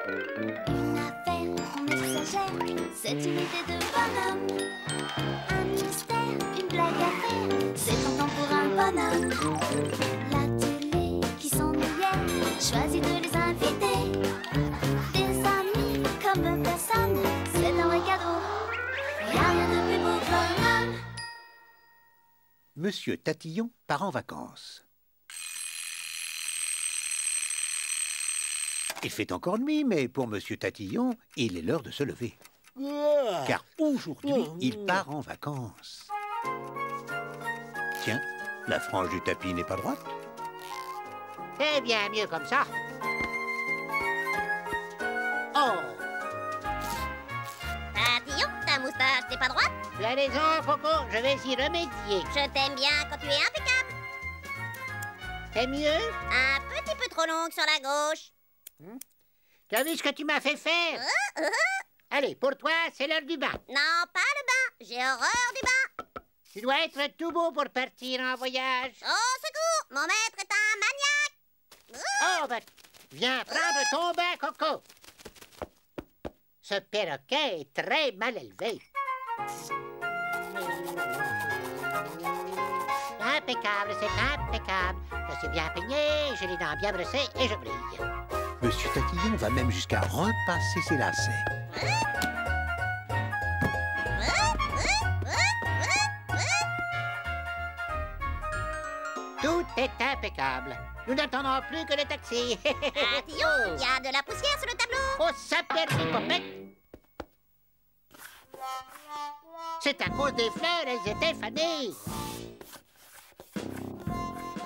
Une affaire messagère, c'est une idée de bonhomme. Un mystère, une blague à faire, c'est tentant pour un bonhomme. La télé qui s'ennuyait, choisit de les inviter. Des amis comme personne, c'est un vrai cadeau. Y'a rien de plus beau qu'un homme. Monsieur Tatillon part en vacances. Il fait encore nuit, mais pour Monsieur Tatillon, il est l'heure de se lever. Car aujourd'hui, il part en vacances. Tiens, la frange du tapis n'est pas droite. C'est bien mieux comme ça. Oh! Tatillon, ta moustache n'est pas droite. Tu as raison, Coco, je vais y remédier. Je t'aime bien quand tu es impeccable. C'est mieux? Un petit peu trop longue sur la gauche. Tu as vu ce que tu m'as fait faire? Allez, pour toi, c'est l'heure du bain. Non, pas le bain. J'ai horreur du bain. Tu dois être tout beau pour partir en voyage. Au secours, mon maître est un maniaque. Oh, ben, viens prendre ton bain, Coco. Ce perroquet est très mal élevé. Impeccable, c'est impeccable. Je suis bien peigné, j'ai les dents bien brossées et je brille. Monsieur Tatillon va même jusqu'à repasser ses lacets. Tout est impeccable. Nous n'attendons plus que le taxi. Tatillon, il y a de la poussière sur le tableau. Oh, ça perd les popettes. C'est à cause des fleurs, elles étaient fanées.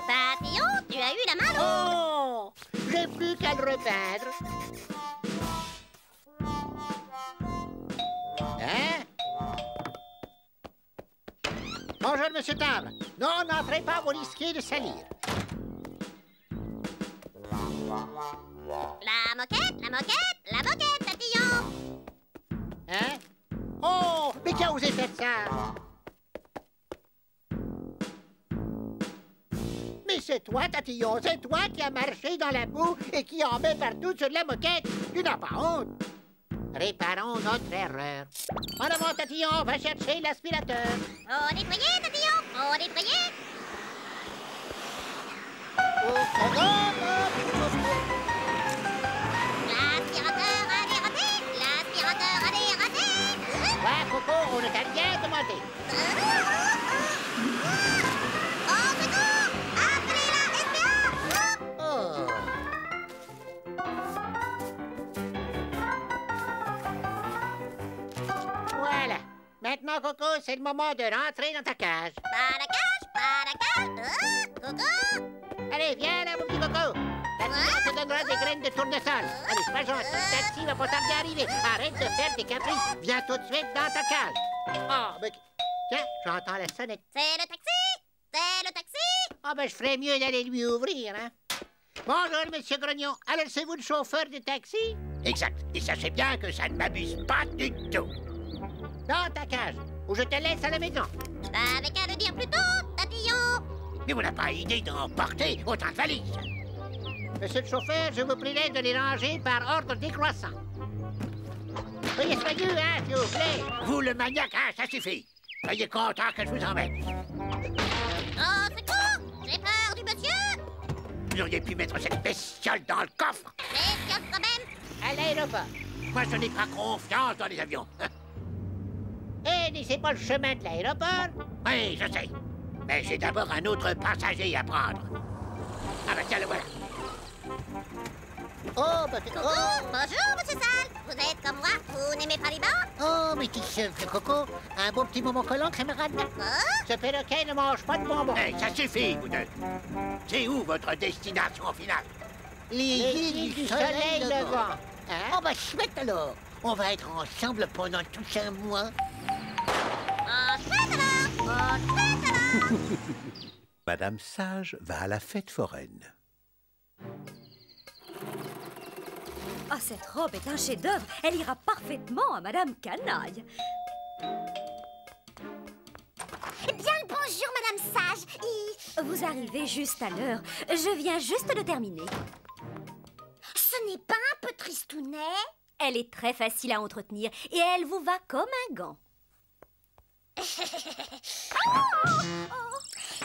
Tatillon, tu as eu la main lourde. Oh, j'ai plus qu'à le repeindre. Hein? Bonjour, monsieur Table. Non, n'entrez pas, vous risquez de salir. La moquette, Tatillon. Hein? Oh, mais qui a osé faire ça? Mais c'est toi, Tatillon, c'est toi qui as marché dans la boue et qui en met partout sur la moquette. Tu n'as pas honte. Réparons notre erreur. En avant, Tatillon, va chercher l'aspirateur. Faut nettoyer, Tatillon. Faut nettoyer. L'aspirateur a dératé. L'aspirateur a dératé. Ouais, Coco, on ne t'a rien demandé. Au secours! Appelez la SPA! Oh. Voilà. Maintenant, Coco, c'est le moment de rentrer dans ta cage. Pas la cage, pas la cage. Coco! Allez, viens là, mon petit Coco. Tatillon te donnera des graines de tournesol. Allez, sois gentil, le taxi va pas tarder à arriver. Arrête de faire des caprices. Viens tout de suite dans ta cage. Oh, mais... Tiens, j'entends la sonnette. C'est le taxi! C'est le taxi! Ah, ben, je ferais mieux d'aller lui ouvrir, hein. Bonjour, monsieur Grognon. Alors, c'est vous le chauffeur de taxi? Exact. Et sachez bien que ça ne m'abuse pas du tout. Dans ta cage, ou je te laisse à la maison. T'avais qu'à le dire plus tôt, Tatillon! Mais vous n'avez pas idée d'emporter autant de valises. Monsieur le chauffeur, je vous prierai de les ranger par ordre décroissant. Soyez soyeux, hein, s'il vous plaît. Vous, le maniaque, hein, ça suffit. Soyez content que je vous emmène. Au secours! J'ai peur du monsieur! Vous auriez pu mettre cette bestiole dans le coffre. Bestiole quand même! À l'aéroport. Moi, je n'ai pas confiance dans les avions. Eh, c'est pas le chemin de l'aéroport. Oui, je sais. Mais j'ai d'abord un autre passager à prendre. Ah ben tiens, le voilà. Oh, bah... Coco! Bonjour, monsieur Sale! Vous êtes comme moi, vous n'aimez pas les bancs? Oh, mes petits cheveux, Coco. Un beau petit moment collant, camarade. Ce perroquet ne mange pas de bonbons. Hey, ça suffit, vous deux. C'est où votre destination finale? Les îles du soleil levant. Hein? Oh, bah chouette alors. On va être ensemble pendant tout un mois. Oh, chouette alors! Oh, chouette alors! Madame Sage va à la fête foraine. Ah, cette robe est un chef-d'œuvre. Elle ira parfaitement à Madame Canaille. Bien le bonjour, Madame Sage. Vous arrivez juste à l'heure. Je viens juste de terminer. Ce n'est pas un peu tristounet? Elle est très facile à entretenir et elle vous va comme un gant.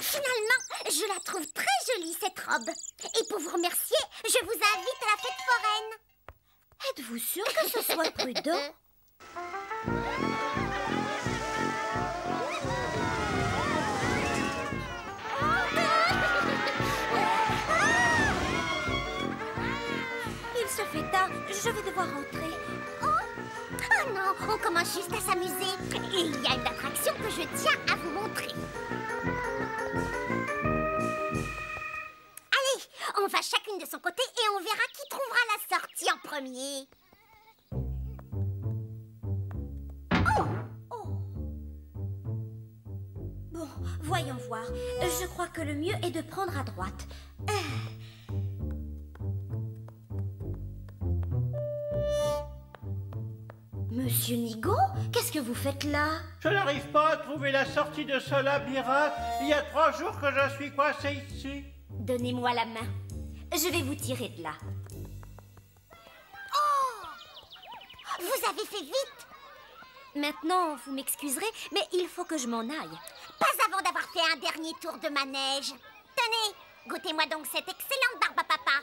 Finalement, je la trouve très jolie, cette robe. Et pour vous remercier, je vous invite à la fête foraine. Êtes-vous sûr que ce soit prudent? Il se fait tard, je vais devoir rentrer. Oh non, on commence juste à s'amuser. Et il y a une attraction que je tiens à vous montrer. Allez, on va chacune de son côté et on verra qui trouvera la sortie en premier. Bon, voyons voir. Je crois que le mieux est de prendre à droite. Monsieur Nigo, qu'est-ce que vous faites là? Je n'arrive pas à trouver la sortie de ce labyrinthe. Il y a 3 jours que je suis coincé ici. Donnez-moi la main. Je vais vous tirer de là. Vous avez fait vite. Maintenant, vous m'excuserez, mais il faut que je m'en aille. Pas avant d'avoir fait un dernier tour de manège. Tenez, goûtez-moi donc cette excellente barbe à papa.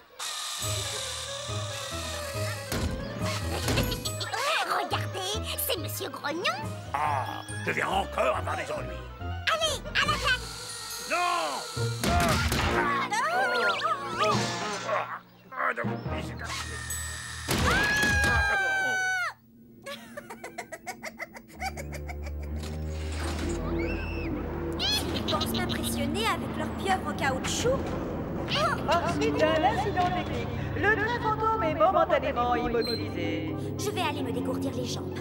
Regardez, c'est Monsieur Grognon. Ah, je viens encore avoir des ennuis. Allez, à l'attaque. Non! Ils pensent m'impressionner avec leurs pieuvres en caoutchouc. Ensuite d'un incident technique, le train fantôme est momentanément immobilisé. Je vais aller me dégourdir les jambes.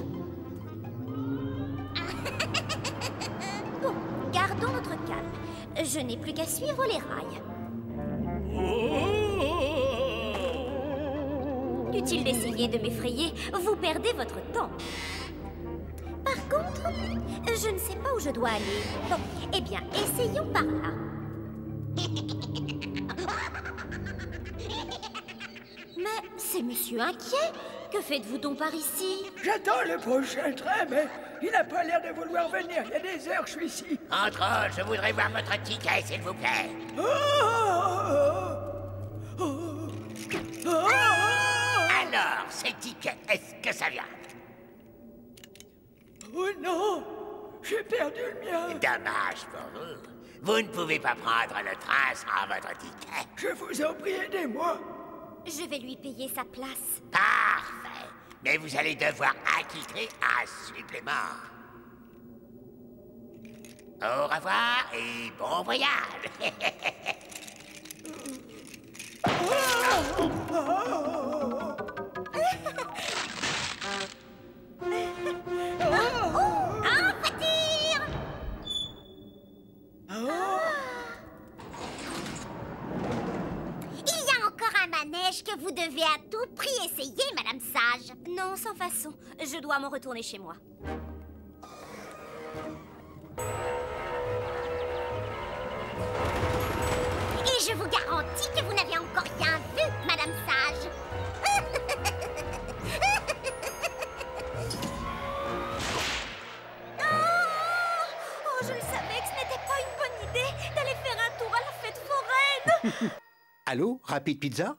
Bon, gardons notre calme. Je n'ai plus qu'à suivre les rails. Inutile d'essayer de m'effrayer, vous perdez votre temps. Par contre, je ne sais pas où je dois aller. Bon, eh bien, essayons par là. Mais c'est monsieur inquiet. Que faites-vous donc par ici? J'attends le prochain train, mais il n'a pas l'air de vouloir venir. Il y a des heures que je suis ici. Entre autres, je voudrais voir votre ticket, s'il vous plaît. Alors, ces tickets, est-ce que ça vient? Oh non, j'ai perdu le mien. Dommage pour vous. Vous ne pouvez pas prendre le train sans votre ticket. Je vous en prie, aidez-moi. Je vais lui payer sa place. Parfait. Mais vous allez devoir acquitter un supplément. Au revoir et bon voyage. Que vous devez à tout prix essayer, Madame Sage. Non, sans façon. Je dois m'en retourner chez moi. Et je vous garantis que vous n'avez encore rien vu, Madame Sage. Oh, je le savais que ce n'était pas une bonne idée d'aller faire un tour à la fête foraine. Allô, Rapide Pizza?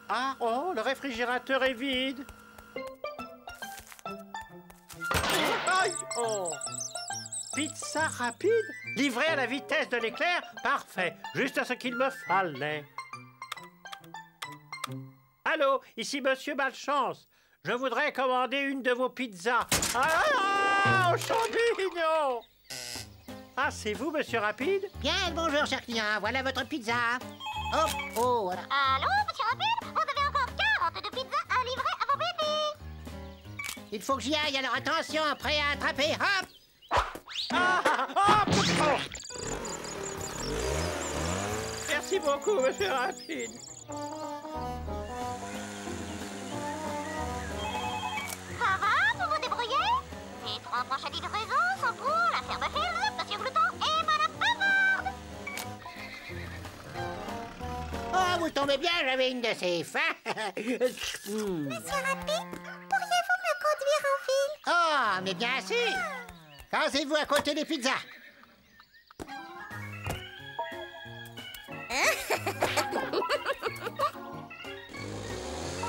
Ah, oh, le réfrigérateur est vide. Aïe, oh. Pizza rapide, livrée à la vitesse de l'éclair, parfait, juste ce qu'il me fallait. Allô, ici Monsieur Malchance. Je voudrais commander une de vos pizzas. Ah, aux champignons! Ah, c'est vous, Monsieur Rapide? Bien, bonjour, cher client. Voilà votre pizza. Oh, oh, voilà. Allô, Monsieur Rapide? Vous avez encore 42 pizzas à livrer à vos bébés. Il faut que j'y aille, alors attention, prêt à attraper. Hop! Merci beaucoup, Monsieur Rapide. Ça va, vous vous débrouillez? Les 3 prochaines livraisons sont pour la ferme Fils, Monsieur Glouton et Madame Bavarde. Oh, vous tombez bien, j'avais une de ces fins. Monsieur Rapide, pourriez-vous me conduire en ville? Oh, mais bien sûr. Cassez-vous à côté des pizzas.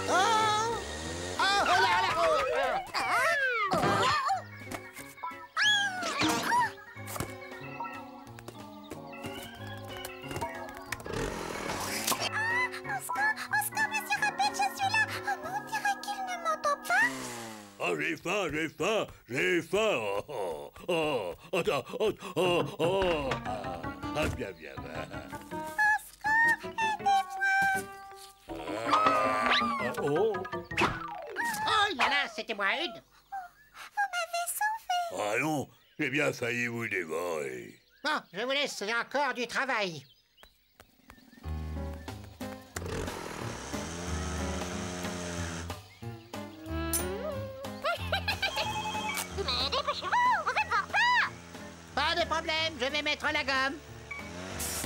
Oh! Oh, là, là, oh! Oscar, Monsieur Rapide, je suis là. Oh non, on dirait qu'il ne m'entend pas. Oh, j'ai faim, j'ai faim, j'ai faim. Oh, oh, oh, attends, oh, oh, oh. Ah, bien, bien. Oh. Oh là là, c'était moi une. Vous m'avez sauvé. Ah non, j'ai bien failli vous dévorer. Bon, je vous laisse, j'ai encore du travail. Mais dépêchez-vous, vous êtes en retard. Pas de problème, je vais mettre la gomme.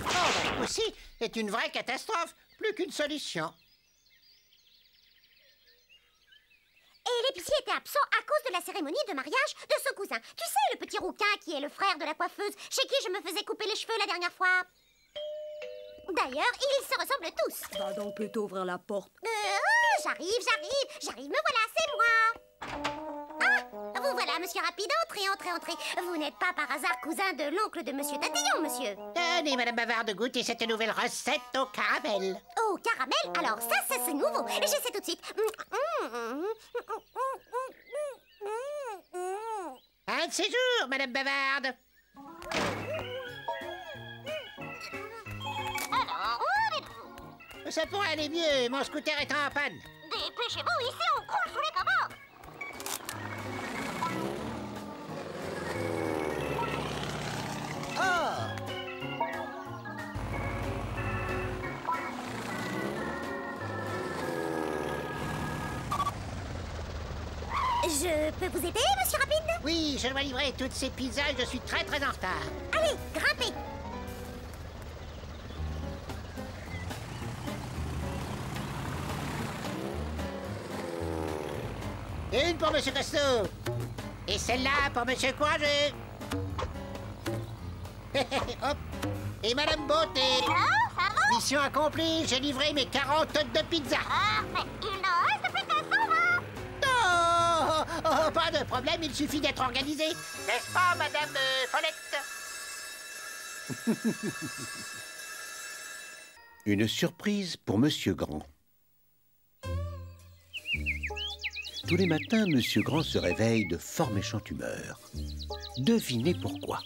Oh, ben, aussi, c'est une vraie catastrophe. Plus qu'une solution. Et l'épicier était absent à cause de la cérémonie de mariage de son cousin. Tu sais, le petit rouquin qui est le frère de la coiffeuse chez qui je me faisais couper les cheveux la dernière fois. D'ailleurs, ils se ressemblent tous. Va donc plutôt ouvrir la porte. J'arrive, me voilà, c'est moi. Ah, vous voilà, Monsieur Rapide, entrez. Vous n'êtes pas par hasard cousin de l'oncle de Monsieur Tatillon, monsieur? Tenez, Madame Bavarde, goûtez cette nouvelle recette au caramel. Oh, caramel? Alors ça, c'est nouveau. J'essaie tout de suite. Un de ces jours, Madame Bavarde. Alors, où en êtes-vous? Ça pourrait aller mieux, mon scooter est en panne. Dépêchez-vous, ici, on croule sous les commandes. Oh! Je peux vous aider, Monsieur Rapide? Oui, je dois livrer toutes ces pizzas et je suis très en retard. Allez, grimpez. Une pour Monsieur Costaud. Et celle-là pour Monsieur Courageux. Hop. Et Madame Beauté. Ah, ça va? Mission accomplie, j'ai livré mes 40 tonnes de pizza. Parfait. Il n'en reste plus qu'à 120. Oh, pas de problème, il suffit d'être organisé. N'est-ce pas, Madame Follette? Une surprise pour Monsieur Grand. Tous les matins, Monsieur Grand se réveille de fort méchante humeur. Devinez pourquoi.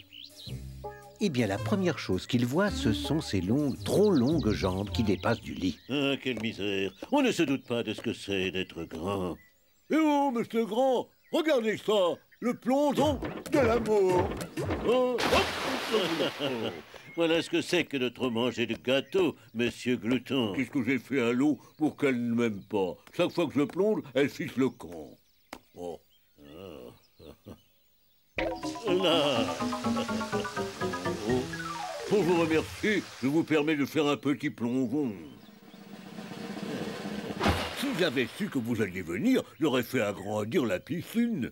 Eh bien, la première chose qu'il voit, ce sont ses trop longues jambes qui dépassent du lit. Ah, quelle misère. On ne se doute pas de ce que c'est d'être grand. Eh oh, Monsieur Grand, regardez ça, le plongeon de l'amour. Oh, hop. Voilà ce que c'est que de trop manger de gâteau, Monsieur Glouton. Qu'est-ce que j'ai fait à l'eau pour qu'elle ne m'aime pas? Chaque fois que je plonge, elle fiche le camp. Oh. Là. Oh. Pour vous remercier, je vous permets de faire un petit plongeon. Si j'avais su que vous alliez venir, j'aurais fait agrandir la piscine.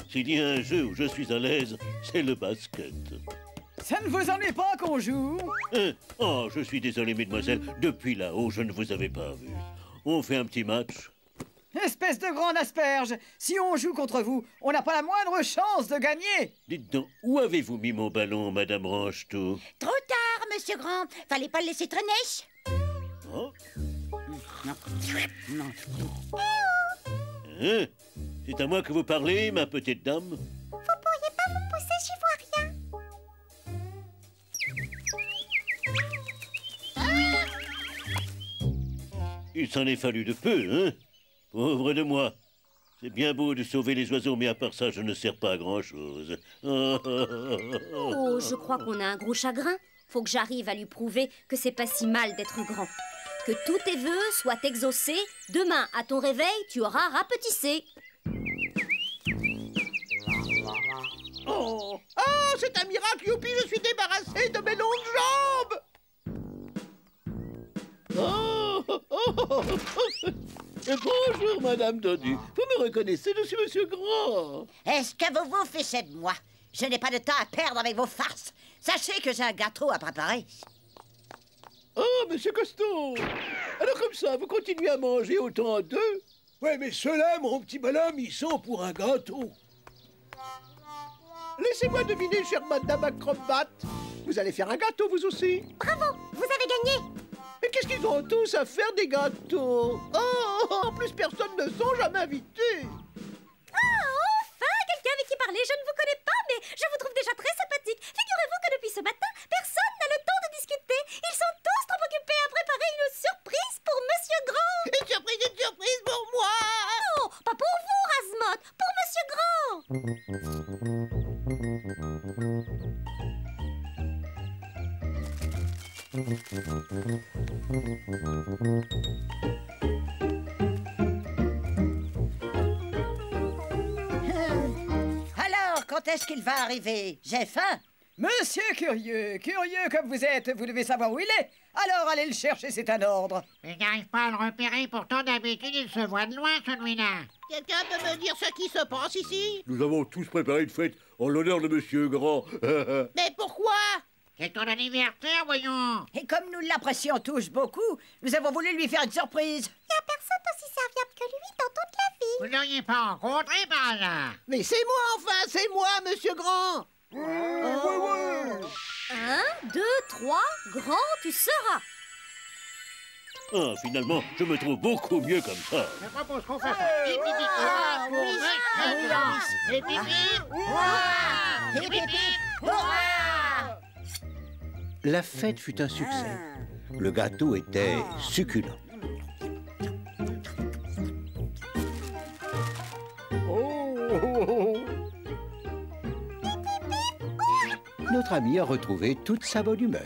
S'il y a un jeu où je suis à l'aise, c'est le basket. Ça ne vous ennuie pas qu'on joue? Oh, je suis désolé, mesdemoiselles. Depuis là-haut, je ne vous avais pas vu. On fait un petit match? Espèce de grande asperge! Si on joue contre vous, on n'a pas la moindre chance de gagner! Dites donc, où avez-vous mis mon ballon, Madame Ranchetou? Trop tard, Monsieur Grand. Fallait pas le laisser traîner. Oh. Non. Hein? C'est à moi que vous parlez, ma petite dame? Vous pourriez pas me pousser, j'y vois rien. Il s'en est fallu de peu, hein? Pauvre de moi. C'est bien beau de sauver les oiseaux, mais à part ça, je ne sers pas à grand-chose. Oh, je crois qu'on a un gros chagrin. Faut que j'arrive à lui prouver que c'est pas si mal d'être grand. Que tous tes vœux soient exaucés. Demain, à ton réveil, tu auras rapetissé. Oh, c'est un miracle, youpi, je suis débarrassé de mes longues jambes. Bonjour, Madame Dodie. Vous me reconnaissez, je suis Monsieur Grand. Est-ce que vous vous fichez de moi? Je n'ai pas de temps à perdre avec vos farces. Sachez que j'ai un gâteau à préparer. Oh, Monsieur Costaud. Alors comme ça, vous continuez à manger autant d'œufs? Ouais, mais ceux-là, mon petit bonhomme, ils sont pour un gâteau. Laissez-moi deviner, chère Madame Acrobat. Vous allez faire un gâteau, vous aussi? Bravo, vous avez gagné. Mais qu'est-ce qu'ils ont tous à faire des gâteaux? Oh, en plus, personne ne sont jamais invités. Ah, enfin, quelqu'un avec qui parler. Je ne vous connais pas, mais je vous trouve déjà très sympathique. Figurez-vous que depuis ce matin, personne n'a le temps de discuter. Ils sont tous trop occupés à préparer une surprise pour Monsieur Grand. Une surprise pour moi. Non, pas pour vous, Razmot, pour Monsieur Grand. Alors, quand est-ce qu'il va arriver? J'ai faim. Monsieur curieux comme vous êtes, vous devez savoir où il est. Alors allez le chercher, c'est un ordre. Mais je n'arrive pas à le repérer, pourtant d'habitude il se voit de loin celui-là. Quelqu'un peut me dire ce qui se passe ici? Nous avons tous préparé une fête en l'honneur de Monsieur Grand. Mais pourquoi? C'est ton anniversaire, voyons. Et comme nous l'apprécions tous beaucoup, nous avons voulu lui faire une surprise. Il n'y a personne aussi serviable que lui dans toute la ville. Vous l'auriez pas rencontré par hasard? Mais c'est moi enfin, c'est moi, Monsieur Grand. 1, 2, 3, Grand, tu seras. Ah, finalement, je me trouve beaucoup mieux comme ça. Je propose qu'on fasse un La fête fut un succès. Le gâteau était succulent. Notre ami a retrouvé toute sa bonne humeur.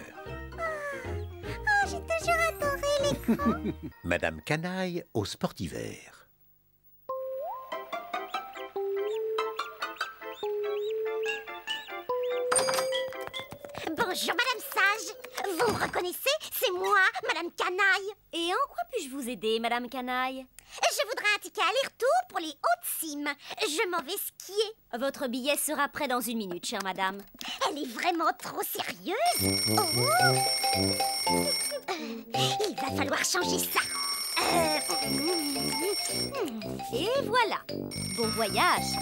Oh, j'ai toujours adoré les grands. Madame Canaille au sportivert. Bonjour, Madame Sage. Vous me reconnaissez? C'est moi, Madame Canaille. Et en quoi puis-je vous aider, Madame Canaille? Je voudrais un ticket aller-retour pour les Hautes-Cimes. Je m'en vais skier. Votre billet sera prêt dans 1 minute, chère madame. Elle est vraiment trop sérieuse. Oh. Il va falloir changer ça. Et voilà. Bon voyage.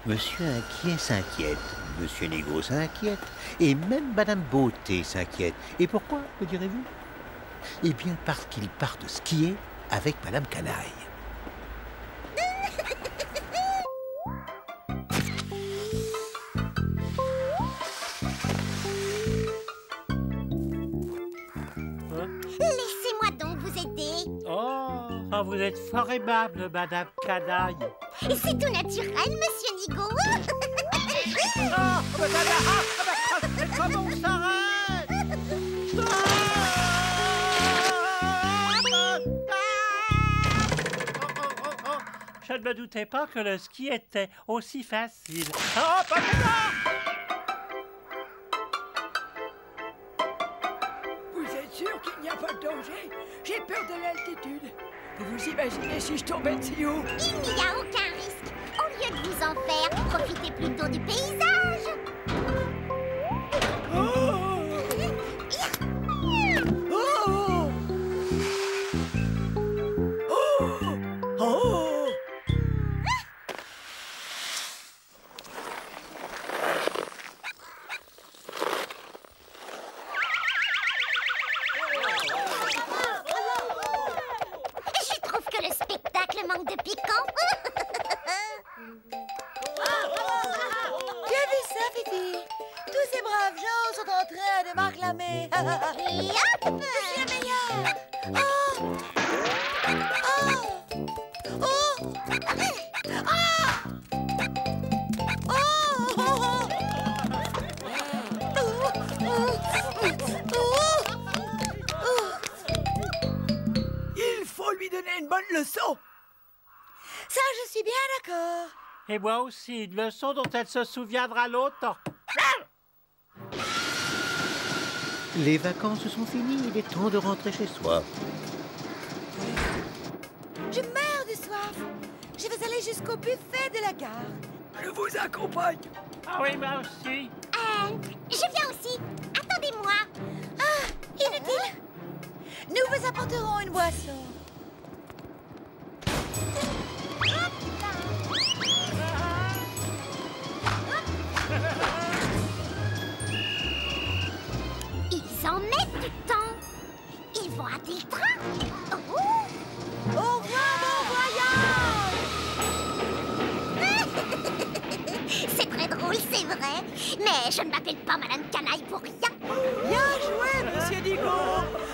Monsieur Inquiet s'inquiète, Monsieur Négro s'inquiète, et même Madame Beauté s'inquiète. Et pourquoi, me direz-vous? Eh bien, parce qu'ils partent skier avec Madame Canaille. Laissez-moi donc vous aider. Oh, vous êtes fort aimable, Madame Canaille. Et c'est tout naturel, Monsieur Nigo. Mais comment on s'arrête? Je ne me doutais pas que le ski était aussi facile. Oh, pas Vous êtes sûr qu'il n'y a pas de danger? J'ai peur de l'altitude. Vous imaginez si je tombais de si haut? Il n'y a aucun risque. Au lieu de vous en faire, profitez plutôt du paysage. Oh! Oh! Oh! Oh! Je trouve que le spectacle manque de piquant. Tu as vu ça, Fifi? Tous ces braves gens sont en train de m'acclamer. Yop! Je suis la meilleure. Oh! Oh! bonne leçon. Ça, je suis bien d'accord. Et moi aussi, une leçon dont elle se souviendra longtemps. Les vacances sont finies, il est temps de rentrer chez soi. Je meurs de soif. Je vais aller jusqu'au buffet de la gare. Je vous accompagne. Ah oui, moi aussi. Je viens aussi. Attendez-moi. Ah, inutile. Nous vous apporterons une boisson. Ils en mettent du temps. Ils vont rater le train. Oh. Au revoir, bon voyage. C'est très drôle, c'est vrai. Mais je ne m'appelle pas Madame Canaille pour rien. Bien joué, Monsieur Digo.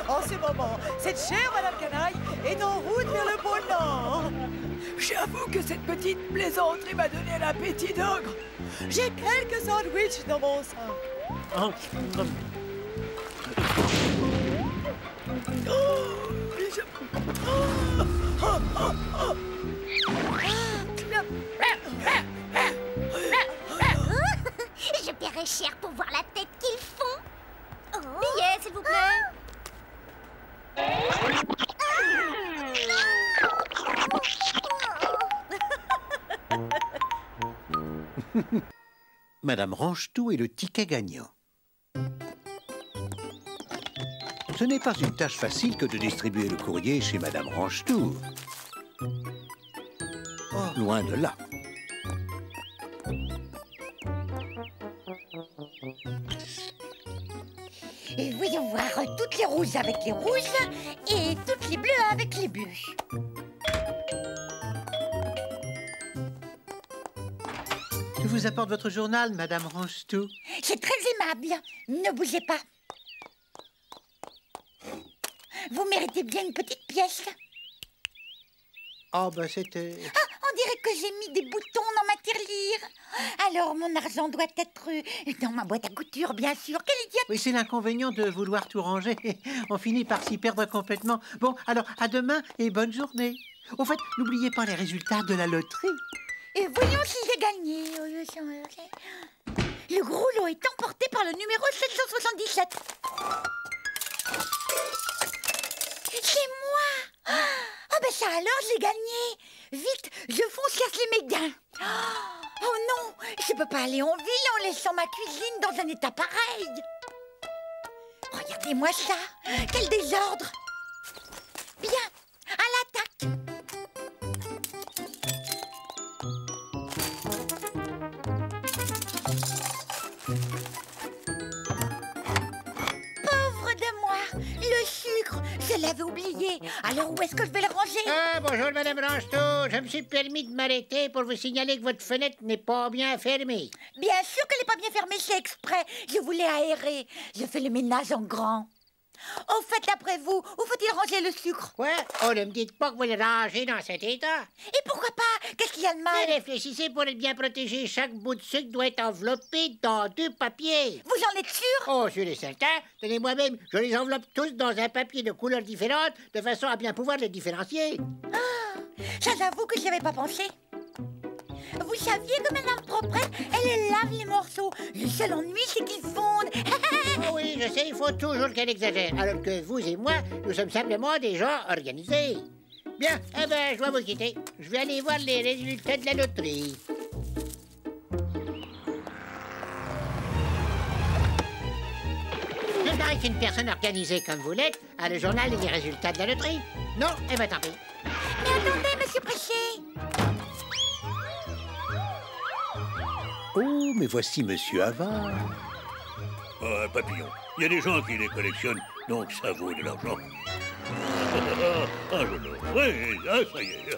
En ce moment, cette chère Madame Canaille est en route vers le pôle Nord. J'avoue que cette petite plaisanterie m'a donné l'appétit d'ogre. J'ai quelques sandwichs dans mon sein. Oh, Je paierai cher pour voir la tête qu'ils font. Billet, s'il vous plaît. Madame Ranchetou est le ticket gagnant. Ce n'est pas une tâche facile que de distribuer le courrier chez Madame Ranchetou. Oh, loin de là. Et voyons voir toutes les rouges avec les rouges et toutes les bleues avec les bleus. Je vous apporte votre journal, Madame Ranchetou. C'est très aimable. Ne bougez pas. Vous méritez bien une petite pièce. Oh, ben c'était... Ah, on dirait que j'ai mis des boutons dans ma tirelire. Alors, mon argent doit être dans ma boîte à couture, bien sûr. Quelle idiote! Oui, c'est l'inconvénient de vouloir tout ranger. On finit par s'y perdre complètement. Bon, alors, à demain et bonne journée. Au fait, n'oubliez pas les résultats de la loterie. Et voyons si j'ai gagné. Le gros lot est emporté par le numéro 777. C'est moi! Ah ben ça alors, je l'ai gagné! Vite, je fonce casser mes gains. Oh non, je peux pas aller en ville en laissant ma cuisine dans un état pareil. Regardez-moi ça, quel désordre! Bien, à l'attaque! Pauvre de moi, le sucre, je l'avais oublié. Alors où est-ce que je vais le ranger? Ah, bonjour, Madame Ranchetou. Je me suis permis de m'arrêter pour vous signaler que votre fenêtre n'est pas bien fermée. Bien sûr qu'elle n'est pas bien fermée, c'est exprès. Je voulais aérer. Je fais le ménage en grand. Au fait, d'après vous, où faut-il ranger le sucre? Quoi? Oh, ne me dites pas que vous le rangez dans cet état. Et pourquoi pas? Qu'est-ce qu'il y a de mal? Mais réfléchissez, pour être bien protégé. Chaque bout de sucre doit être enveloppé dans 2 papiers. Vous en êtes sûr? Oh, sûr et certain. Tenez moi-même, je les enveloppe tous dans un papier de couleurs différentes, de façon à bien pouvoir les différencier. Ah, ça j'avoue que j'y avais pas pensé. Vous saviez que Madame Proprette, elle lave les morceaux. Le seul ennui, c'est qu'ils fondent. Oh oui, je sais, il faut toujours qu'elle exagère. Alors que vous et moi, nous sommes simplement des gens organisés. Bien, eh ben, je dois vous quitter. Je vais aller voir les résultats de la loterie. Je dirais qu'une personne organisée comme vous l'êtes a le journal et les résultats de la loterie. Non? Eh ben, tant pis. Mais attendez, Monsieur Préchet. Oh, mais voici Monsieur Havard. Ah, un papillon. Il y a des gens qui les collectionnent, donc ça vaut de l'argent. Ah, je l'aurai. Ah, ça y est.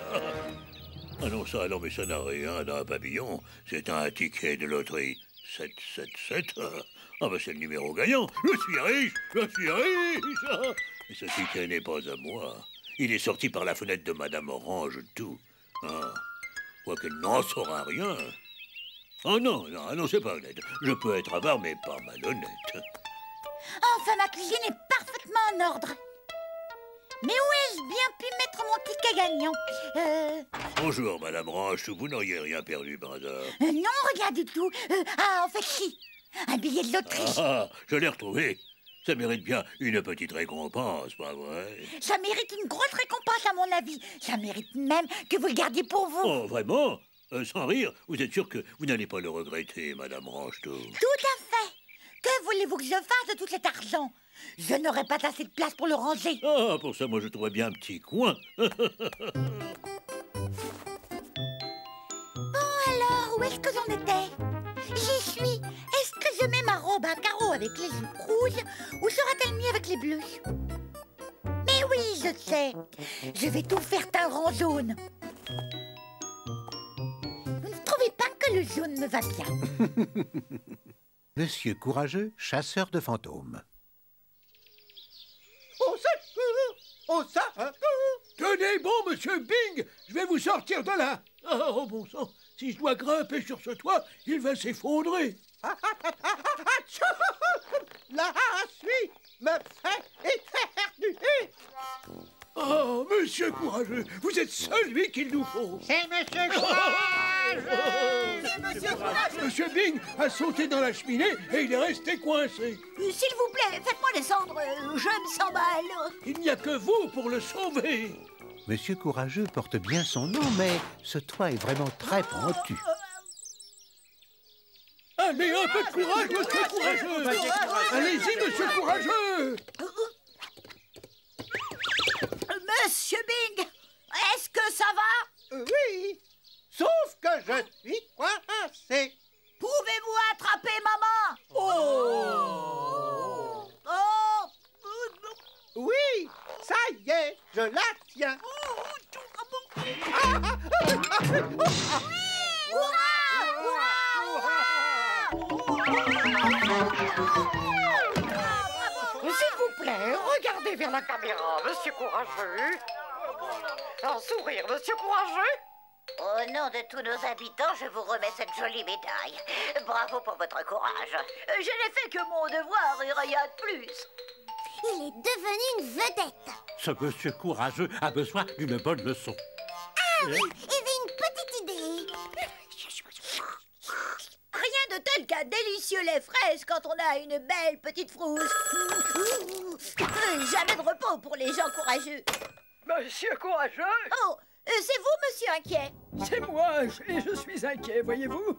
Ah non, mais ça n'a rien d'un papillon. C'est un ticket de loterie. 777. Ah, ben c'est le numéro gagnant. Je suis riche. Mais ce ticket n'est pas à moi. Il est sorti par la fenêtre de Madame Ranchetou. Ah, quoiqu'elle n'en saura rien. Oh non, c'est pas honnête. Je peux être avare, mais pas malhonnête. Enfin, ma cuisine est parfaitement en ordre. Mais où ai-je bien pu mettre mon ticket gagnant? Bonjour, Madame Roche. Vous n'auriez rien perdu par hasard? Non, rien du tout. En fait, si. Un billet de loterie. Ah, je l'ai retrouvé. Ça mérite bien une petite récompense, pas vrai? Ça mérite une grosse récompense, à mon avis. Ça mérite même que vous le gardiez pour vous. Oh, vraiment? Sans rire, vous êtes sûr que vous n'allez pas le regretter, Madame Rocheteau? Tout à fait. Que voulez-vous que je fasse de tout cet argent? Je n'aurai pas assez de place pour le ranger. Ah, pour ça, moi, je trouverais bien un petit coin. Bon, alors, où est-ce que j'en étais? J'y suis. Est-ce que je mets ma robe à carreaux avec les jupes rouges ou sera-t-elle mieux avec les bleus? Mais oui, je sais. Je vais tout faire teindre en jaune. Vous ne trouvez pas que le jaune me va bien? Monsieur Courageux, chasseur de fantômes. Au secours! Au secours! Tenez bon, monsieur Bing! Je vais vous sortir de là! Oh, bon sang! Si je dois grimper sur ce toit, il va s'effondrer! La suie me fait éternuer! Oh, monsieur Courageux, vous êtes celui qu'il nous faut! C'est monsieur Courageux! C'est monsieur Courageux! Monsieur Bing a sauté dans la cheminée et il est resté coincé. S'il vous plaît, faites-moi descendre. Je me sens mal. Il n'y a que vous pour le sauver. Monsieur Courageux porte bien son nom, mais ce toit est vraiment très pentu. Allez, un peu de courage, monsieur Courageux! Allez-y, monsieur Courageux! Monsieur Bing, est-ce que ça va? Oui, sauf que je suis coincé. Pouvez-vous attraper maman? Oh! Oui, ça y est, je la tiens. S'il vous plaît, regardez vers la caméra, monsieur Courageux. Un sourire, monsieur Courageux. Au nom de tous nos habitants, je vous remets cette jolie médaille. Bravo pour votre courage. Je n'ai fait que mon devoir et rien de plus. Il est devenu une vedette. Ce monsieur Courageux a besoin d'une bonne leçon. Ah oui, j'ai une petite idée. Rien de tel qu'un délicieux lait fraise quand on a une belle petite frousse. Jamais de repos pour les gens courageux. Monsieur Courageux? Oh, c'est vous, monsieur inquiet? C'est moi, et je suis inquiet, voyez-vous?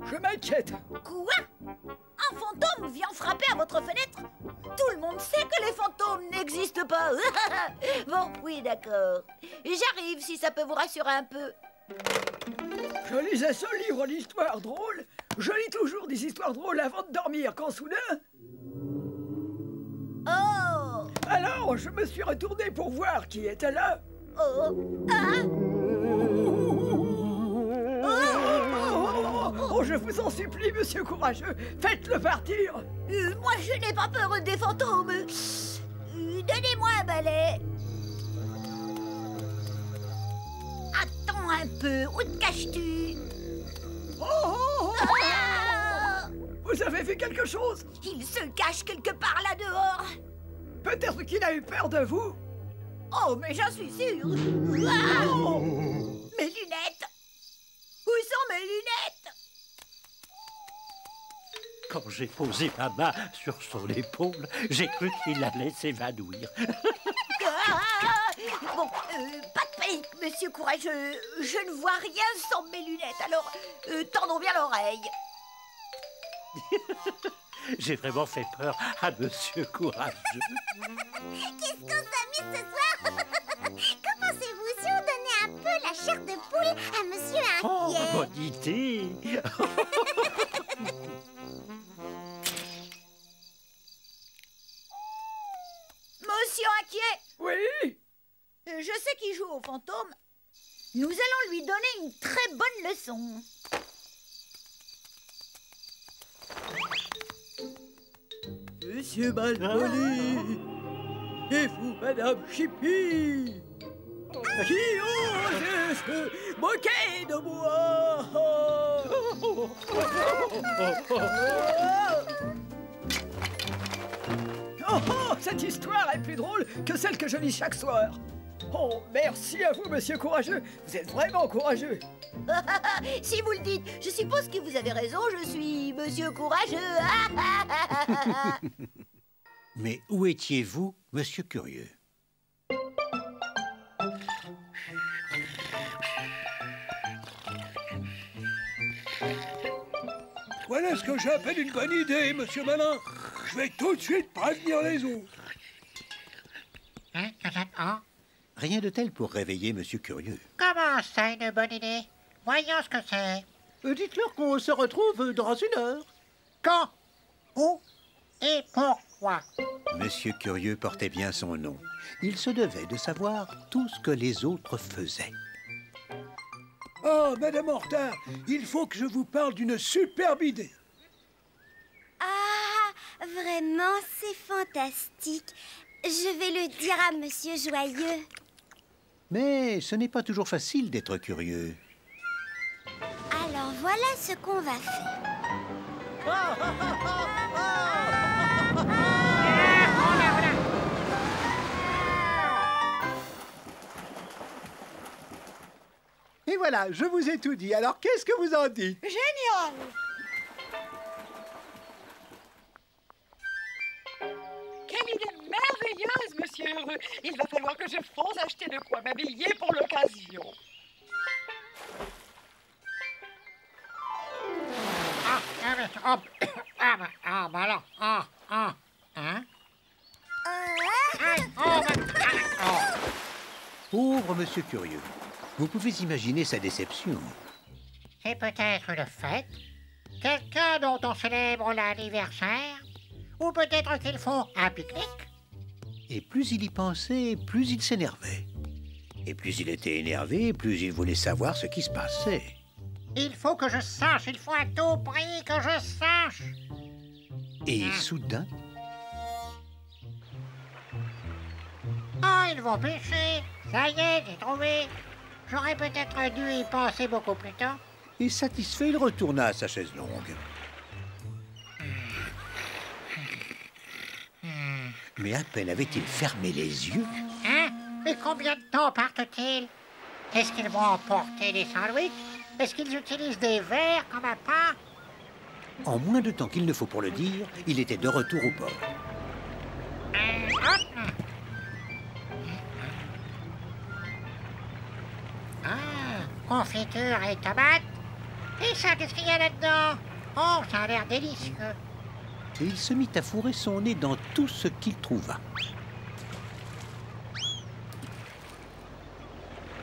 Je m'inquiète. Quoi? Un fantôme vient frapper à votre fenêtre? Tout le monde sait que les fantômes n'existent pas. Bon, oui, d'accord. J'arrive si ça peut vous rassurer un peu. Je lisais ce livre d'histoires drôles. Je lis toujours des histoires drôles avant de dormir, quand soudain... Oh! Alors, je me suis retourné pour voir qui était là. Oh! Ah! Oh, je vous en supplie, monsieur Courageux, faites-le partir. Moi, je n'ai pas peur des fantômes. Donnez-moi un balai. Attends un peu, où te caches-tu? Ah! Vous avez vu quelque chose? Il se cache quelque part là dehors. Peut-être qu'il a eu peur de vous. Oh, mais j'en suis sûre. Ah! Mes lunettes. Où sont mes lunettes? Quand j'ai posé ma main sur son épaule, j'ai cru qu'il allait s'évanouir. Bon, pas de panique, monsieur Courageux. Je ne vois rien sans mes lunettes, alors tendons bien l'oreille. J'ai vraiment fait peur à monsieur Courageux. Qu'est-ce qu'on s'amuse ce soir? Qu'en pensez-vous si on donnait un peu la chair de poule à monsieur Oh, inquiet? bonne idée. Monsieur inquiet? Oui? Je sais qu'il joue au fantôme. Nous allons lui donner une très bonne leçon. Monsieur Malpoli, et vous, Madame Chippy, qui ose se moquer de moi? Oh, Oh, oh, cette histoire est plus drôle que celle que je lis chaque soir. Oh, merci à vous, monsieur courageux. Vous êtes vraiment courageux. Si vous le dites, je suppose que vous avez raison, je suis monsieur courageux. Mais où étiez-vous, monsieur Curieux? Voilà ce que j'appelle une bonne idée, monsieur Malin. Je vais tout de suite prévenir les autres. Hein? Rien de tel pour réveiller monsieur Curieux. Comment ça, une bonne idée? Voyons ce que c'est. Dites-leur qu'on se retrouve dans 1 heure. Quand? Où? Et pourquoi? Monsieur Curieux portait bien son nom. Il se devait de savoir tout ce que les autres faisaient. Oh, Madame Hortard, il faut que je vous parle d'une superbe idée. Ah, vraiment, c'est fantastique. Je vais le dire à Monsieur Joyeux. Mais ce n'est pas toujours facile d'être curieux. Alors voilà ce qu'on va faire. Et voilà, je vous ai tout dit. Alors, qu'est-ce que vous en dites? Génial! Quelle idée merveilleuse, monsieur Heureux. Il va falloir que je fonce acheter de quoi m'habiller pour l'occasion. Bah alors, hein? Pauvre monsieur Curieux. Vous pouvez imaginer sa déception. C'est peut-être une fête, quelqu'un dont on célèbre l'anniversaire, ou peut-être qu'ils font un pique-nique. Et plus il y pensait, plus il s'énervait. Et plus il était énervé, plus il voulait savoir ce qui se passait. Il faut que je sache, il faut à tout prix que je sache. Et soudain... Ah, ils vont pêcher. Ça y est, j'ai trouvé. J'aurais peut-être dû y penser beaucoup plus tôt. Et satisfait, il retourna à sa chaise longue. Mais à peine avait-il fermé les yeux... Hein? Mais combien de temps partent-ils? Est-ce qu'ils vont emporter des sandwichs? Est-ce qu'ils utilisent des verres comme un pain? En moins de temps qu'il ne faut pour le dire, il était de retour au port. Confiture et tomates. Et ça, qu'est-ce qu'il y a là-dedans? Oh, ça a l'air délicieux. Et il se mit à fourrer son nez dans tout ce qu'il trouva.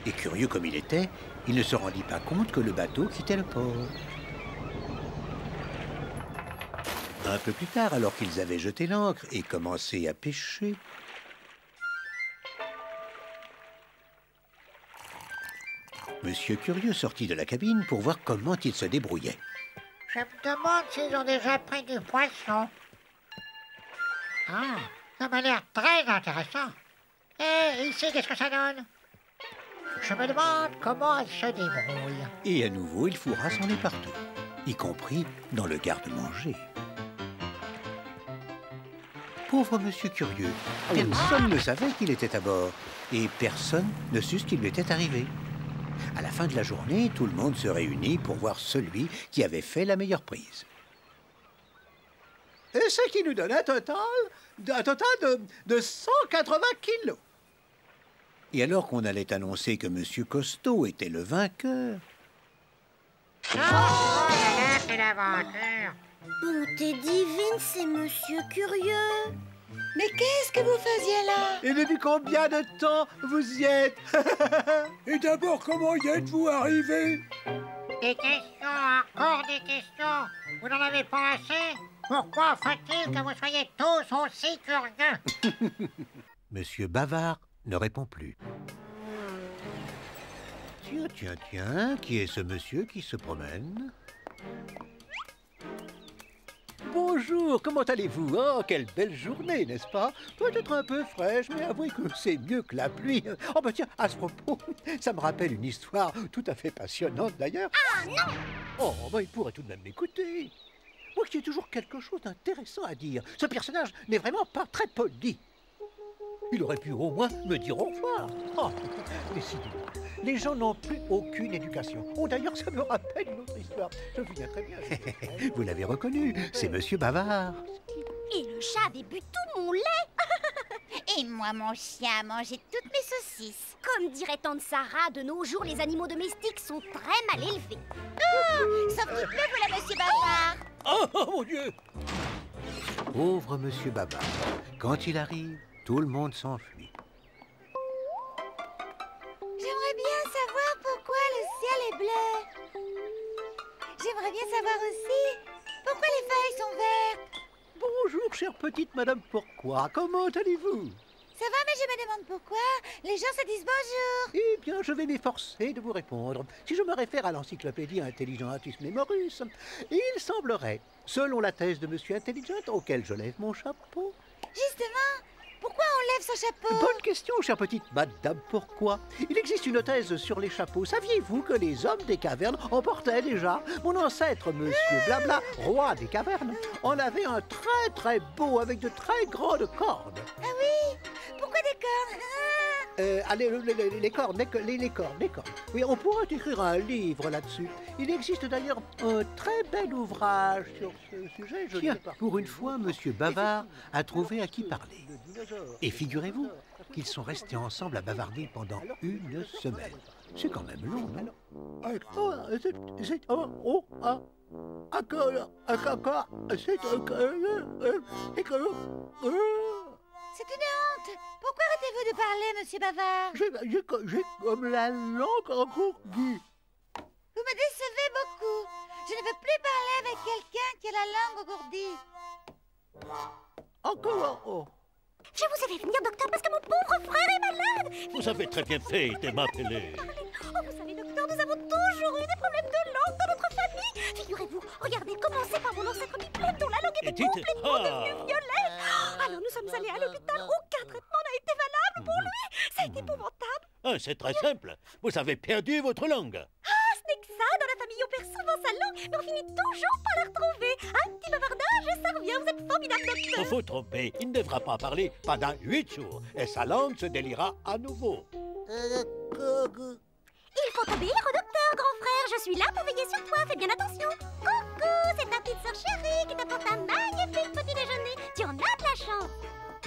Et curieux comme il était, il ne se rendit pas compte que le bateau quittait le port. Un peu plus tard, alors qu'ils avaient jeté l'ancre et commencé à pêcher, Monsieur Curieux sortit de la cabine pour voir comment il se débrouillait. Je me demande s'ils ont déjà pris du poisson. Ah, ça m'a l'air très intéressant. Et ici, qu'est-ce que ça donne? Je me demande comment elle se débrouille. Et à nouveau, il fourra son nez partout, y compris dans le garde-manger. Pauvre Monsieur Curieux, personne ne savait qu'il était à bord, et personne ne sut ce qui lui était arrivé. À la fin de la journée, tout le monde se réunit pour voir celui qui avait fait la meilleure prise. Et ce qui nous donne un total de 180 kilos. Et alors qu'on allait annoncer que Monsieur Costaud était le vainqueur... C'est l'aventure. Bonté divine, c'est Monsieur Curieux. Mais qu'est-ce que vous faisiez là? Et depuis combien de temps vous y êtes? Et d'abord, comment y êtes-vous arrivé? Des questions, encore des questions. Vous n'en avez pas assez? Pourquoi faut-il que vous soyez tous aussi curieux? Monsieur Bavard ne répond plus. Tiens, qui est ce monsieur qui se promène? Bonjour, comment allez-vous? Oh, quelle belle journée, n'est-ce pas? Peut-être un peu fraîche, mais avouez que c'est mieux que la pluie. Oh, bah tiens, à ce propos, ça me rappelle une histoire tout à fait passionnante d'ailleurs. Ah non! Oh, bah il pourrait tout de même m'écouter. moi qui ai toujours quelque chose d'intéressant à dire. Ce personnage n'est vraiment pas très poli. Il aurait pu au moins me dire au revoir. Oh, décidément, les gens n'ont plus aucune éducation. Oh, d'ailleurs, ça me rappelle une autre histoire. Je me souviens très bien. Vous l'avez reconnu, c'est Monsieur Bavard. Et le chat avait bu tout mon lait. Et moi, mon chien a mangé toutes mes saucisses. Comme dirait tante Sarah, de nos jours, les animaux domestiques sont très mal élevés. Oh, sauf qu'il pleut, voilà Monsieur Bavard. Oh, mon Dieu! Pauvre Monsieur Bavard. Quand il arrive, tout le monde s'enfuit. J'aimerais bien savoir pourquoi le ciel est bleu. J'aimerais bien savoir aussi pourquoi les feuilles sont vertes. Bonjour, chère petite Madame Pourquoi. Comment allez-vous? Ça va, mais je me demande pourquoi les gens se disent bonjour. Eh bien, je vais m'efforcer de vous répondre. Si je me réfère à l'encyclopédie Intelligentus Memorus, il semblerait, selon la thèse de Monsieur Intelligent, auquel je lève mon chapeau... Justement, pourquoi on lève son chapeau? Bonne question, chère petite Madame Pourquoi. Il existe une thèse sur les chapeaux. Saviez-vous que les hommes des cavernes en portaient déjà? Mon ancêtre, Monsieur Blabla, roi des cavernes, en avait un très très beau avec de très grandes cordes. Ah oui? Pourquoi des cordes? Allez, les cordes, les cordes. Oui, on pourrait écrire un livre là-dessus. Il existe d'ailleurs un très bel ouvrage sur ce sujet. Tiens, pour une fois, Monsieur Bavard a trouvé à qui parler. Et figurez-vous qu'ils sont restés ensemble à bavarder pendant une semaine. C'est quand même long, non? C'est une honte. Pourquoi arrêtez-vous de parler, Monsieur Bavard? J'ai comme la langue engourdie. Vous me décevez beaucoup. Je ne veux plus parler avec quelqu'un qui a la langue engourdie. Encore. Je vous ai fait venir, docteur, parce que mon pauvre frère est malade. Vous avez très bien fait de m'appeler. Oh, vous savez, docteur, nous avons toujours eu des problèmes de langue dans notre famille. Figurez-vous, regardez, commencez par mon ancêtre Bipède, dont la langue était complètement devenue violette. Alors nous sommes allés à l'hôpital, aucun traitement n'a été valable pour lui. Ça a été épouvantable. Ah, c'est très simple. Vous avez perdu votre langue. Ah, ce n'est que ça, dans la famille on perd souvent sa langue, mais on finit toujours par la retrouver. Un petit bavardage et ça revient, vous êtes formidable, docteur. Vous vous trompez, il ne devra pas parler pendant 8 jours et sa langue se déliera à nouveau. Il faut obéir au docteur, grand frère. Je suis là pour veiller sur toi. Fais bien attention. Coucou, c'est ta petite sœur chérie qui t'apporte un magnifique petit déjeuner. Tu en as de la chance.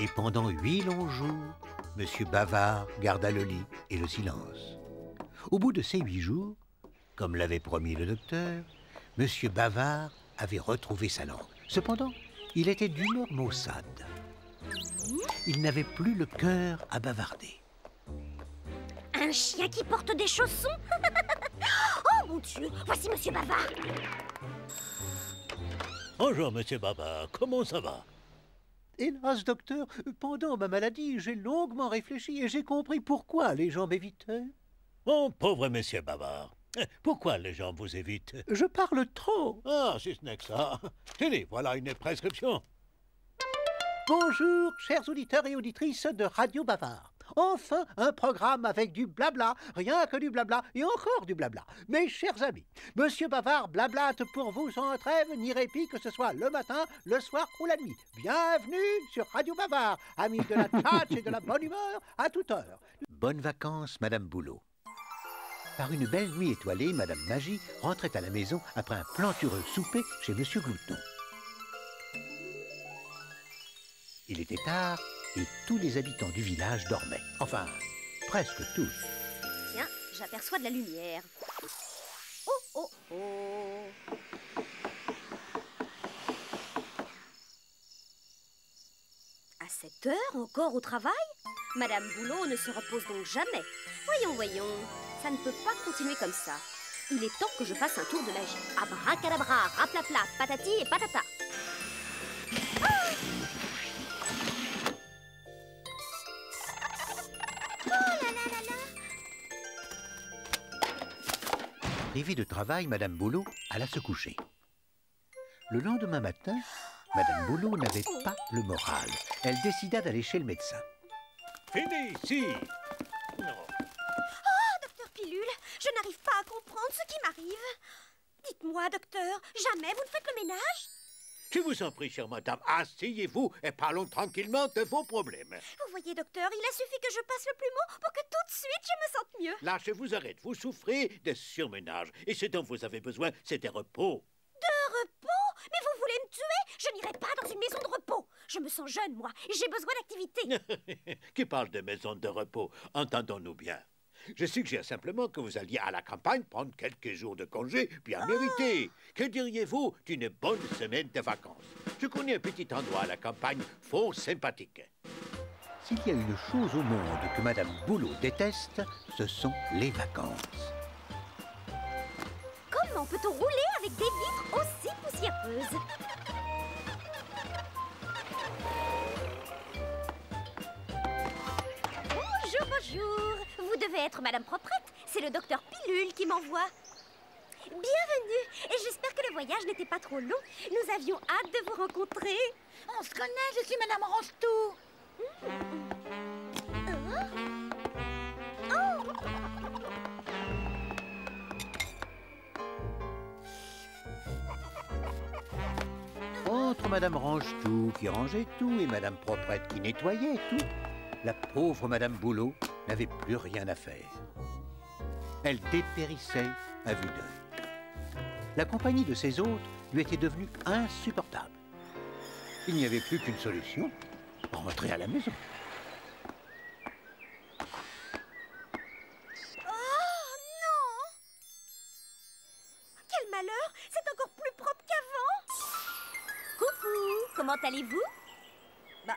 Et pendant 8 longs jours, Monsieur Bavard garda le lit et le silence. Au bout de ces 8 jours, comme l'avait promis le docteur, Monsieur Bavard avait retrouvé sa langue. Cependant, il était d'humeur maussade. Il n'avait plus le cœur à bavarder. Un chien qui porte des chaussons. Oh mon Dieu, voici Monsieur Bavard. Bonjour, Monsieur Bavard, comment ça va? Hélas, docteur, pendant ma maladie, j'ai longuement réfléchi et j'ai compris pourquoi les gens m'évitaient. Mon pauvre Monsieur Bavard, pourquoi les gens vous évitent? Je parle trop. Ah, si ce n'est que ça. Tenez, voilà une prescription. Bonjour, chers auditeurs et auditrices de Radio Bavard. Enfin, un programme avec du blabla, rien que du blabla et encore du blabla. Mes chers amis, Monsieur Bavard blablate pour vous sans trêve ni répit, que ce soit le matin, le soir ou la nuit. Bienvenue sur Radio Bavard, amis de la tchatch et de la bonne humeur à toute heure. Bonnes vacances, Madame Boulot. Par une belle nuit étoilée, Madame Magie rentrait à la maison après un plantureux souper chez Monsieur Glouton. Il était tard et tous les habitants du village dormaient. Enfin, presque tous. Tiens, j'aperçois de la lumière. Oh, oh, oh. À cette heure, encore au travail? Madame Boulot ne se repose donc jamais. Voyons, ça ne peut pas continuer comme ça. Il est temps que je fasse un tour de magie. Abracadabra, raplapla, patati et patata. Privée de travail, Madame Boulot alla se coucher. Le lendemain matin, Madame Boulot n'avait pas le moral. Elle décida d'aller chez le médecin. Fini ici. Oh, docteur Pilule, je n'arrive pas à comprendre ce qui m'arrive. Dites-moi, docteur, jamais vous ne faites le ménage? Je vous en prie, chère madame, asseyez-vous et parlons tranquillement de vos problèmes. Vous voyez, docteur, il a suffi que je passe le plumeau pour que tout de suite je me sente mieux. Là, je vous arrête. Vous souffrez de surménage. Et ce dont vous avez besoin, c'est de repos. De repos? Mais vous voulez me tuer? Je n'irai pas dans une maison de repos. Je me sens jeune, moi, et j'ai besoin d'activité. Qui parle de maison de repos? Entendons-nous bien. Je suggère simplement que vous alliez à la campagne prendre quelques jours de congé bien mérités. Que diriez-vous d'une bonne semaine de vacances? Je connais un petit endroit à la campagne fort sympathique. S'il y a une chose au monde que Madame Boulot déteste, ce sont les vacances. Comment peut-on rouler avec des vitres aussi poussiéreuses? Bonjour, bonjour. Vous devez être Madame Proprette. C'est le docteur Pilule qui m'envoie. Bienvenue. Et j'espère que le voyage n'était pas trop long. Nous avions hâte de vous rencontrer. On se connaît, je suis Madame Range-Tout. Entre Madame Range-Tout qui rangeait tout et Madame Proprette qui nettoyait tout, la pauvre Madame Boulot n'avait plus rien à faire. Elle dépérissait à vue d'œil. La compagnie de ses hôtes lui était devenue insupportable. Il n'y avait plus qu'une solution, rentrer à la maison. Oh non! Quel malheur! C'est encore plus propre qu'avant! Coucou! Comment allez-vous? Bah,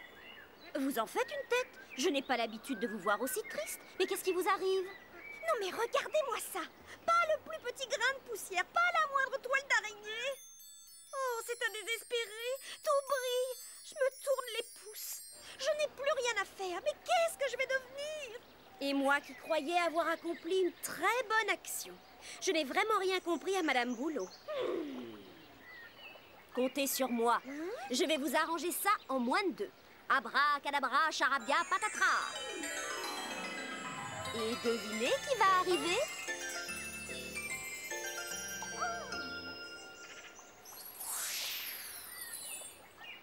vous en faites une tête. Je n'ai pas l'habitude de vous voir aussi triste. Mais qu'est-ce qui vous arrive? Non mais regardez-moi ça! Pas le plus petit grain de poussière, pas la moindre toile d'araignée! Oh, c'est un désespéré! Tout brille! Je me tourne les pouces. Je n'ai plus rien à faire. Mais qu'est-ce que je vais devenir? Et moi qui croyais avoir accompli une très bonne action. Je n'ai vraiment rien compris à Madame Boulot. Comptez sur moi. Je vais vous arranger ça en moins de 2. Abracadabra, charabia, patatras. Et devinez qui va arriver?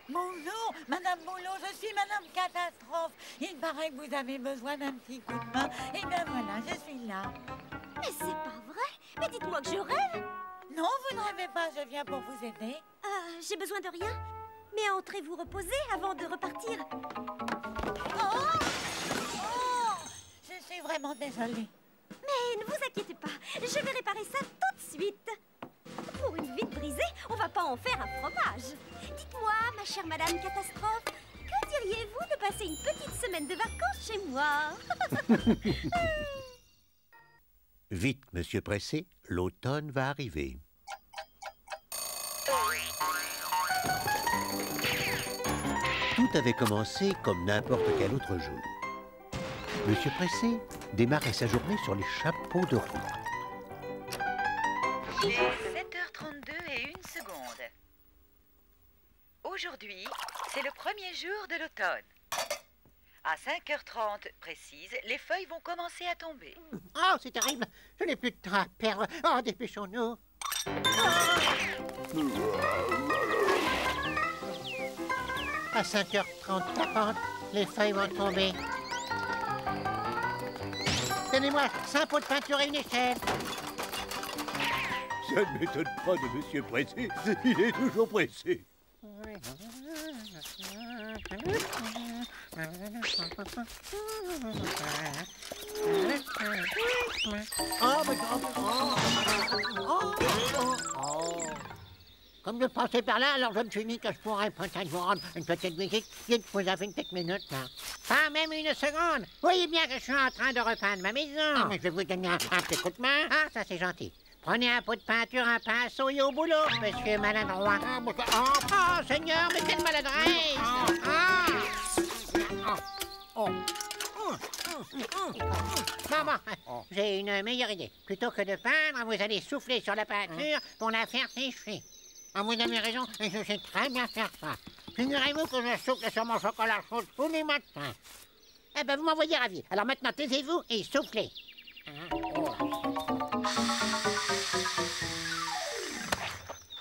Bonjour, Madame Boulot, je suis Madame Catastrophe. Il paraît que vous avez besoin d'un petit coup de main. Et bien voilà, je suis là. Mais c'est pas vrai. Mais dites-moi que je rêve. Non, vous ne rêvez pas, je viens pour vous aider. J'ai besoin de rien. Mais entrez-vous reposer avant de repartir. Je suis vraiment désolée. Mais ne vous inquiétez pas, je vais réparer ça tout de suite. Pour une vitre brisée, on va pas en faire un fromage. Dites-moi, ma chère Madame Catastrophe, que diriez-vous de passer une petite semaine de vacances chez moi? Vite, monsieur Pressé, l'automne va arriver. Tout avait commencé comme n'importe quel autre jour. Monsieur Pressé démarrait sa journée sur les chapeaux de roue. Il est 7h32 et 1 seconde. Aujourd'hui, c'est le premier jour de l'automne. À 5h30 précise, les feuilles vont commencer à tomber. Oh, c'est terrible. Je n'ai plus de temps à perdre. Oh, dépêchons-nous. À 5h30, les feuilles vont tomber. Donnez-moi 5 pots de peinture et une échelle. Ça ne m'étonne pas de monsieur Pressé. Il est toujours pressé. Comme je passais par là, alors je me suis dit que je pourrais peut-être vous rendre une petite visite. Vous avez une petite minute, là. Pas même une seconde. Vous voyez bien que je suis en train de repeindre ma maison. Mais je vais vous donner un petit coup de main. Ah, ça c'est gentil. Prenez un pot de peinture, un pinceau et au boulot, monsieur maladroit. Oh, Seigneur, mais quelle maladresse! Bon, j'ai une meilleure idée. Plutôt que de peindre, vous allez souffler sur la peinture pour la faire sécher. Vous avez raison, et je sais très bien faire ça. Figurez-vous que je souffle sur mon chocolat chaud tous les matins. Eh ben, vous m'envoyez ravi. Alors maintenant, taisez-vous et soufflez.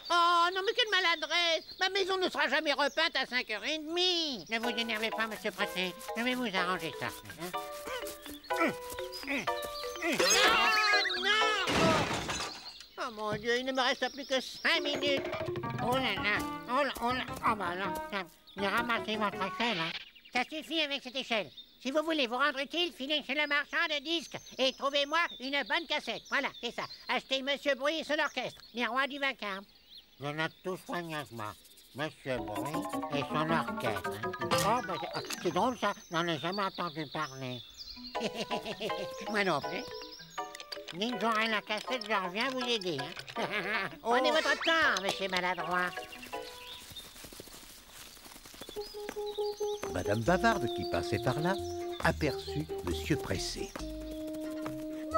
Oh non, mais quelle maladresse! Ma maison ne sera jamais repeinte à 5h30. Ne vous énervez pas, monsieur Pressé. Je vais vous arranger ça. Non! Oh mon Dieu, il ne me reste plus que 5 minutes. Oh là là, oh là, oh là. Oh bah là, j'ai ramassé votre échelle. Hein. Ça suffit avec cette échelle. Si vous voulez vous rendre utile, filez chez le marchand de disques et trouvez-moi une bonne cassette. Voilà, c'est ça. Achetez Monsieur Bruit et son orchestre, les rois du vacarme. Je note tout soigneusement. Monsieur Bruit et son orchestre. Hein. Oh, bah, c'est drôle ça, j'en ai jamais entendu parler. Moi non plus. Dès que j'aurai la cassette, je reviens vous aider. Hein. Prenez votre temps, monsieur maladroit. Madame Bavarde, qui passait par là, aperçut Monsieur Pressé. Bonjour,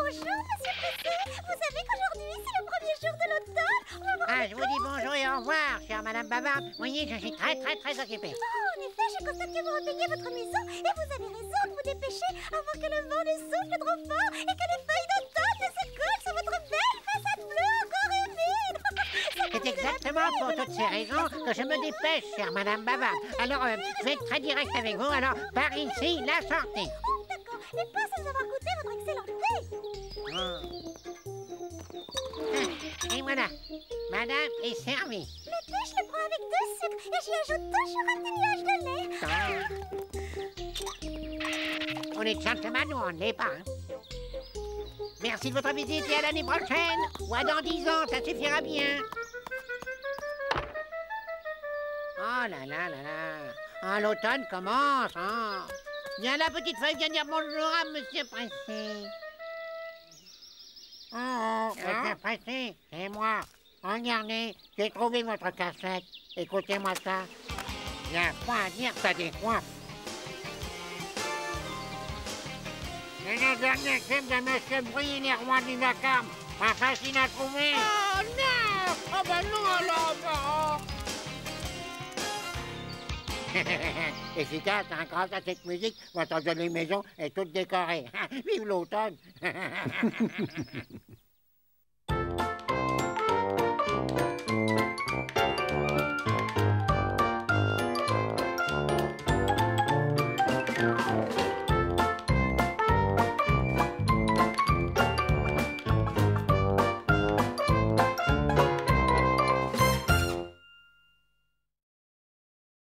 Monsieur Pressé. Vous savez qu'aujourd'hui, c'est le premier jour de l'automne. Ah, je vous dis bonjour et au revoir, chère Madame Bavarde. Vous voyez, je suis très occupée. Oh, en effet, je constate que vous repeignez votre maison et vous avez raison de vous dépêcher avant que le vent ne souffle trop fort et que les feuilles d'automne ne se collent sur votre belle façade bleue encore humide. C'est exactement pour toutes ces raisons que je me dépêche, chère Madame Bavarde. Alors, je vais être très direct avec vous. Alors, par ici, la sortie. Oh, d'accord, mais pas sans avoir goûté votre excellent thé. Et voilà, Madame est servie. Le thé, je le prends avec 2 sucres et j'y ajoute toujours un petit nuage de lait. On est gentleman ou on ne l'est pas. Hein? Merci de votre visite et à l'année prochaine. Ou à dans 10 ans, ça suffira bien. Oh là là là là. Ah, l'automne commence. Hein. Viens la petite feuille, viens dire bonjour à Monsieur Pressé. Oh, Monsieur Pressé, c'est moi. Regardez, j'ai trouvé votre cassette. Écoutez-moi ça. Y'a pas à dire, ça décoiffe. C'est le dernier film de Monsieur Bruit et les rois du vacarme. Pas facile à trouver. Oh non! Oh ben non alors, Efficace, hein, grâce à cette musique, votre jolie maison est toute décorée. Vive l'automne!